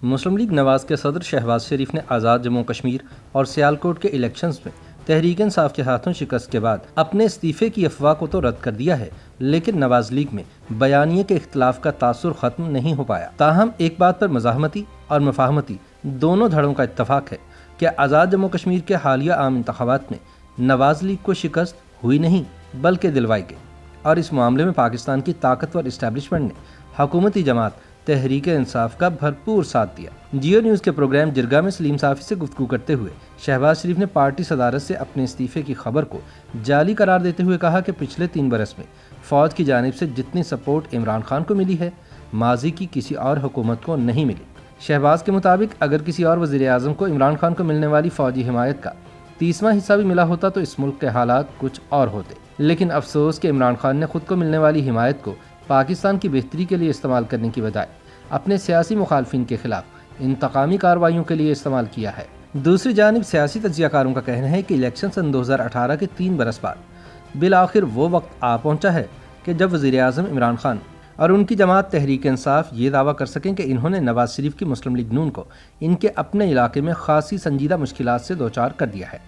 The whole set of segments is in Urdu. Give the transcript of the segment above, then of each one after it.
مسلم لیگ نواز کے صدر شہباز شریف نے آزاد جموں کشمیر اور سیالکوٹ کے الیکشنز میں تحریک انصاف کے ہاتھوں شکست کے بعد اپنے استعفے کی افواہ کو تو رد کر دیا ہے، لیکن نواز لیگ میں بیانیے کے اختلاف کا تاثر ختم نہیں ہو پایا۔ تاہم ایک بات پر مزاحمتی اور مفاہمتی دونوں دھڑوں کا اتفاق ہے کہ آزاد جموں کشمیر کے حالیہ عام انتخابات میں نواز لیگ کو شکست ہوئی نہیں بلکہ دلوائی گئی، اور اس معاملے میں پاکستان کی طاقتور اسٹیبلشمنٹ نے حکومتی جماعت تحریک انصاف کا بھرپور ساتھ دیا۔ جیو نیوز کے پروگرام جرگا میں سلیم صافی سے گفتگو کرتے ہوئے شہباز شریف نے پارٹی صدارت سے اپنے استعفے کی خبر کو جعلی قرار دیتے ہوئے کہا کہ پچھلے 3 برس میں فوج کی جانب سے جتنی سپورٹ عمران خان کو ملی ہے، ماضی کی کسی اور حکومت کو نہیں ملی۔ شہباز کے مطابق اگر کسی اور وزیر اعظم کو عمران خان کو ملنے والی فوجی حمایت کا 30واں حصہ بھی ملا ہوتا تو اس ملک کے حالات کچھ اور ہوتے، لیکن افسوس کہ عمران خان نے خود کو ملنے والی حمایت کو پاکستان کی بہتری کے لیے استعمال کرنے کی بجائے اپنے سیاسی مخالفین کے خلاف انتقامی کارروائیوں کے لیے استعمال کیا ہے۔ دوسری جانب سیاسی تجزیہ کاروں کا کہنا ہے کہ الیکشن سن 2018 کے 3 برس بعد بالآخر وہ وقت آ پہنچا ہے کہ جب وزیر اعظم عمران خان اور ان کی جماعت تحریک انصاف یہ دعویٰ کر سکیں کہ انہوں نے نواز شریف کی مسلم لیگ نون کو ان کے اپنے علاقے میں خاصی سنجیدہ مشکلات سے دوچار کر دیا ہے۔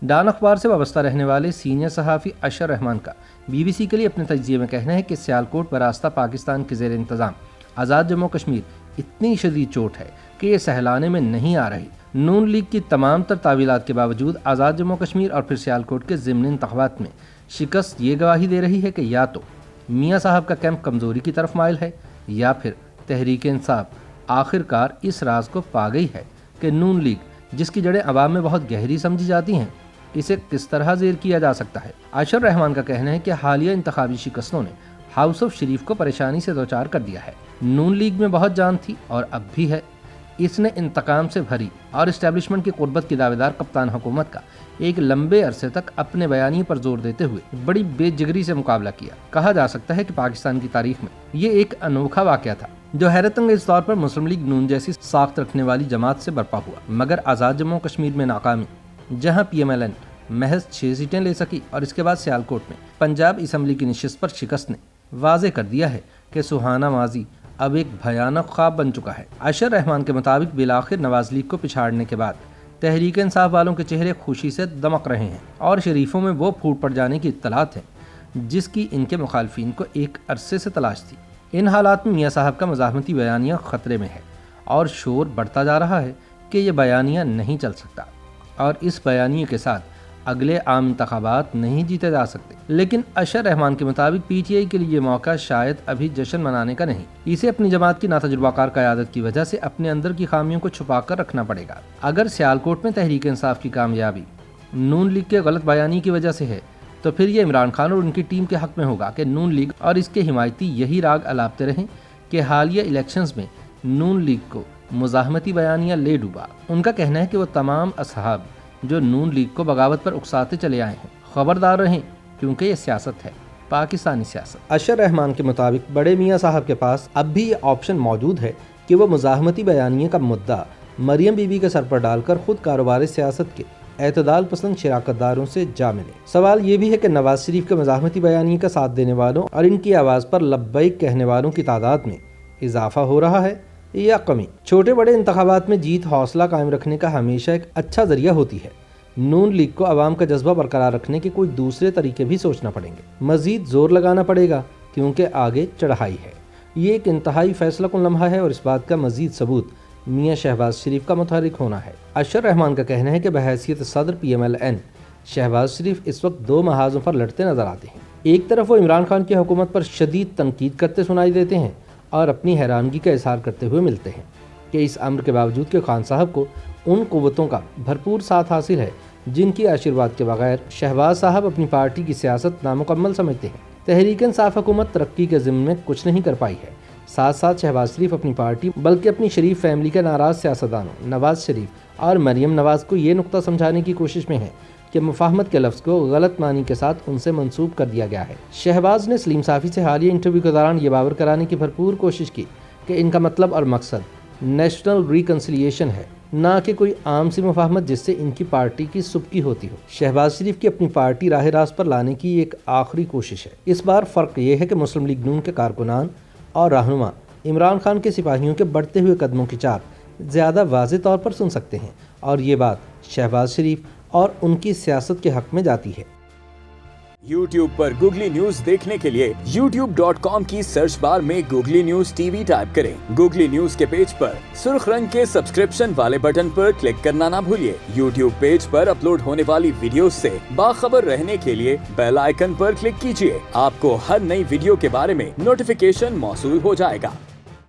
ڈان اخبار سے وابستہ رہنے والے سینئر صحافی اشر رحمان کا BBC کے لیے اپنے تجزیے میں کہنا ہے کہ سیالکوٹ براستہ پاکستان کے زیر انتظام آزاد جموں کشمیر اتنی شدید چوٹ ہے کہ یہ سہلانے میں نہیں آ رہی۔ نون لیگ کی تمام تر تعویلات کے باوجود آزاد جموں کشمیر اور پھر سیالکوٹ کے ضمنی انتخابات میں شکست یہ گواہی دے رہی ہے کہ یا تو میاں صاحب کا کیمپ کمزوری کی طرف مائل ہے یا پھر تحریک انصاف آخر کار اس راز کو پا گئی ہے کہ نون لیگ جس کی جڑیں عوام میں بہت گہری سمجھی جاتی ہیں، اسے کس طرح زیر کیا جا سکتا ہے۔ اشر رحمان کا کہنا ہے کہ حالیہ انتخابی شکستوں نے ہاؤس آف شریف کو پریشانی سے دوچار کر دیا ہے۔ نون لیگ میں بہت جان تھی اور اب بھی ہے۔ اس نے انتقام سے بھری اور اسٹیبلشمنٹ کی قربت کی دعویدار کپتان حکومت کا ایک لمبے عرصے تک اپنے بیانیے پر زور دیتے ہوئے بڑی بے جگری سے مقابلہ کیا۔ کہا جا سکتا ہے کہ پاکستان کی تاریخ میں یہ ایک انوکھا واقعہ تھا جو حیرت انگیز طور پر مسلم لیگ نون جیسی ساخت رکھنے والی جماعت سے برپا ہوا، مگر آزاد جموں کشمیر میں ناکامی، جہاں PMLN محض 6 سیٹیں لے سکی اور اس کے بعد سیالکوٹ میں پنجاب اسمبلی کی نشست پر شکست نے واضح کر دیا ہے کہ سہانا ماضی اب ایک بھیانک خواب بن چکا ہے۔ اشر رحمان کے مطابق بالآخر نواز لیگ کو پچھاڑنے کے بعد تحریک انصاف والوں کے چہرے خوشی سے دمک رہے ہیں اور شریفوں میں وہ پھوٹ پڑ جانے کی اطلاعات ہیں جس کی ان کے مخالفین کو ایک عرصے سے تلاش تھی۔ ان حالات میں میاں صاحب کا مزاحمتی بیانیہ خطرے میں ہے اور شور بڑھتا جا رہا ہے کہ یہ بیانیہ نہیں چل سکتا اور اس بیانیے کے ساتھ اگلے عام انتخابات نہیں جیتے جا سکتے۔ لیکن اشر رحمان کے مطابق PTI کے لیے یہ موقع شاید ابھی جشن منانے کا نہیں، اسے اپنی جماعت کی ناتجربہ کار قیادت کی وجہ سے اپنے اندر کی خامیوں کو چھپا کر رکھنا پڑے گا۔ اگر سیالکوٹ میں تحریک انصاف کی کامیابی نون لیگ کے غلط بیانی کی وجہ سے ہے تو پھر یہ عمران خان اور ان کی ٹیم کے حق میں ہوگا کہ نون لیگ اور اس کے حمایتی یہی راگ الاپتے رہیں کہ حالیہ الیکشنز میں نون لیگ کو مزاحمتی بیانیہ لے ڈوبا۔ ان کا کہنا ہے کہ وہ تمام اصحاب جو نون لیگ کو بغاوت پر اکساتے چلے آئے ہیں خبردار رہیں، کیونکہ یہ سیاست ہے، پاکستانی سیاست۔ اشر رحمان کے مطابق بڑے میاں صاحب کے پاس اب بھی یہ آپشن موجود ہے کہ وہ مزاحمتی بیانیے کا مدعا مریم بی بی کے سر پر ڈال کر خود کاروبار سیاست کے اعتدال پسند شراکت داروں سے جا ملے۔ سوال یہ بھی ہے کہ نواز شریف کے مزاحمتی بیانیے کا ساتھ دینے والوں اور ان کی آواز پر لبیک کہنے والوں کی تعداد میں اضافہ ہو رہا ہے یا کمی۔ چھوٹے بڑے انتخابات میں جیت حوصلہ قائم رکھنے کا ہمیشہ ایک اچھا ذریعہ ہوتی ہے۔ نون لیگ کو عوام کا جذبہ برقرار رکھنے کے کوئی دوسرے طریقے بھی سوچنا پڑیں گے، مزید زور لگانا پڑے گا کیونکہ آگے چڑھائی ہے۔ یہ ایک انتہائی فیصلہ کن لمحہ ہے اور اس بات کا مزید ثبوت میاں شہباز شریف کا متحرک ہونا ہے۔ اشر رحمان کا کہنا ہے کہ بحیثیت صدر PMLN شہباز شریف اس وقت 2 محاذوں پر لڑتے نظر آتے ہیں۔ ایک طرف وہ عمران خان کی حکومت پر شدید تنقید کرتے سنائی دیتے ہیں اور اپنی حیرانگی کا اظہار کرتے ہوئے ملتے ہیں کہ اس امر کے باوجود کہ خان صاحب کو ان قوتوں کا بھرپور ساتھ حاصل ہے جن کی آشیرواد کے بغیر شہباز صاحب اپنی پارٹی کی سیاست نامکمل سمجھتے ہیں۔ تحریک انصاف حکومت ترقی کے ضمن میں کچھ نہیں کر پائی ہے، ساتھ ساتھ شہباز شریف اپنی پارٹی بلکہ اپنی شریف فیملی کے ناراض سیاستدانوں نواز شریف اور مریم نواز کو یہ نقطہ سمجھانے کی کوشش میں ہے کہ مفاہمت کے لفظ کو غلط معنی کے ساتھ ان سے منسوب کر دیا گیا ہے۔ شہباز نے سلیم صافی سے حالیہ انٹرویو کے دوران یہ باور کرانے کی بھرپور کوشش کی کہ ان کا مطلب اور مقصد نیشنل ریکنسیلیشن ہے، نہ کہ کوئی عام سی مفاہمت جس سے ان کی پارٹی کی سبکی ہوتی ہو۔ شہباز شریف کی اپنی پارٹی راہ راست پر لانے کی ایک آخری کوشش ہے۔ اس بار فرق یہ ہے کہ مسلم لیگ نون کے کارکنان اور رہنما عمران خان کے سپاہیوں کے بڑھتے ہوئے قدموں کی چال زیادہ واضح طور پر سن سکتے ہیں، اور یہ بات شہباز شریف اور ان کی سیاست کے حق میں جاتی ہے۔ YouTube پر گوگلی نیوز دیکھنے کے لیے youtube.com کی سرچ بار میں googly news T V type کریں۔ گوگلی نیوز کے پیج پر سرخ رنگ کے سبسکرپشن والے بٹن پر کلک کرنا نہ بھولیے۔ YouTube پیج پر اپلوڈ ہونے والی ویڈیوز سے باخبر رہنے کے لیے بیل آئیکن پر کلک کیجیے۔ آپ کو ہر نئی ویڈیو کے بارے میں نوٹیفیکیشن موصول ہو جائے گا۔